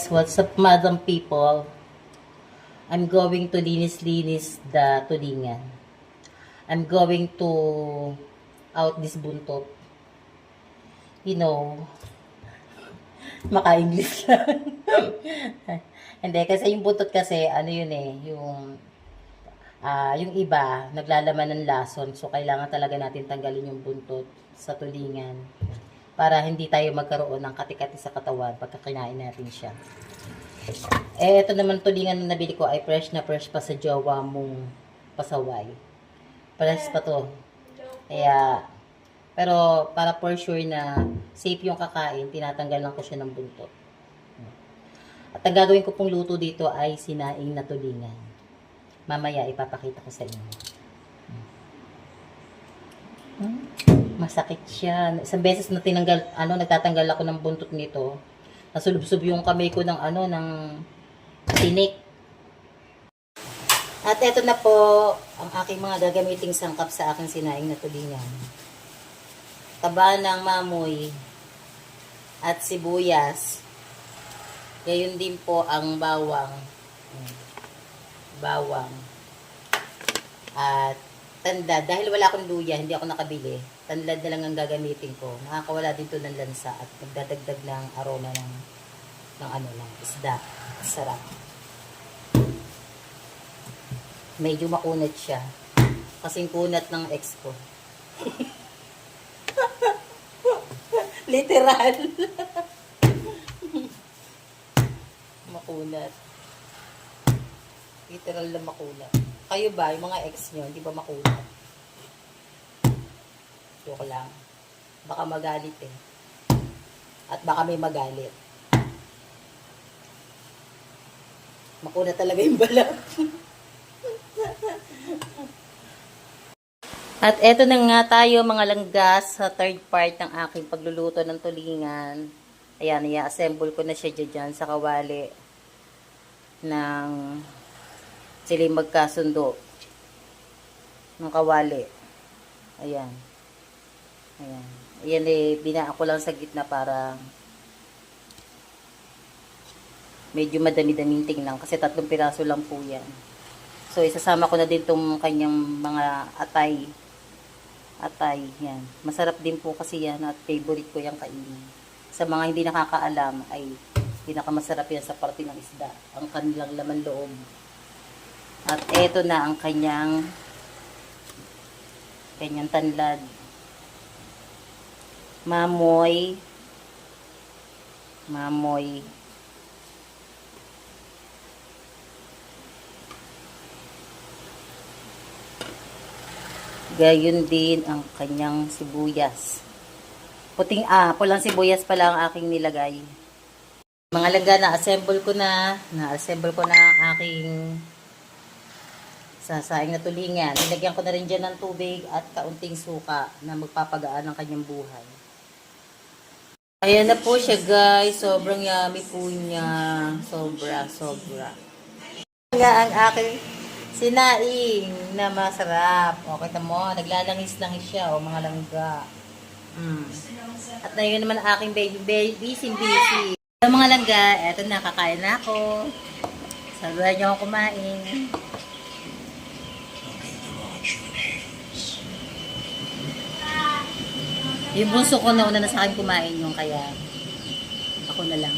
Guys, what's up madam people? I'm going to linis-linis the tulingan. I'm going to out this buntot. You know, maka-English lang. Hindi, kasi yung buntot kasi, ano yun eh, yung iba, naglalaman ng lason. So, kailangan talaga natin tanggalin yung buntot sa tulingan para hindi tayo magkaroon ng kati-kati sa katawan pagka kinain natin siya. Eh, ito naman tulingan na nabili ko ay fresh na fresh pa sa jowa mong pasaway. Fresh pa to. Kaya, pero para for sure na safe yung kakain, tinatanggal lang ko siya ng buntot. At ang gagawin ko pong luto dito ay sinaing na tulingan. Mamaya ipapakita ko sa inyo. Masakit siya. Isang beses na nagtatanggal ako ng buntot nito. Nasulubsob yung kamay ko ng tinik. At eto na po ang aking mga gagamiting sangkap sa aking sinaing na tulingan. Taba ng mamoy at sibuyas. Gayon din po ang bawang. At tanlad. Dahil wala akong luya, hindi ako nakabili. Tanlad na lang ang gagamitin ko. Nakakawala dito ng lansa at magdadagdag ng aroma ng isda. Sarap. Medyo makunat siya. Kasing kunat ng ex ko. Literal. Makunat. Literal na makunat. Kayo ba, yung mga ex nyo, hindi ba makunat? Joke lang. Baka magalit eh. At baka may magalit. Makunat talaga yung balat. At eto na nga tayo mga langgas sa third part ng aking pagluluto ng tulingan. Ayan, i-assemble ko na siya dyan sa kawali ng sila magkasundo ng kawali. Ayan. Ayan. Ayan eh, binaan ko lang sa gitna para medyo madami-daming tingnan kasi 3 piraso lang po yan. So, isasama ko na din itong kanyang mga atay. Atay, yan. Masarap din po kasi yan at favorite ko yung kainin. Sa mga hindi nakakaalam ay pinakamasarap yan sa parte ng isda. Ang kanilang laman loob. At eto na ang kanyang tanlad. Mamoy. Gayon din ang kanyang sibuyas. Pulang sibuyas pala ang aking nilagay. Mga langga, na-assemble ko na ang aking sasaing na tulingan. Nilagyan ko na rin dyan ng tubig at kaunting suka na magpapagaan ng kanyang buhay. Ayan na po siya guys. Sobrang yummy po niya. Sobra. Nga ang aking sinaing na masarap. O, kita mo, naglalangis-langis siya. O, mga langga. At na yun naman ang aking busy. So, mga langga, eto na, kakain na ako. Saluhan niyo ako kumain. Yung bunso ko nauna na sa akin kumain yung kaya ako na lang.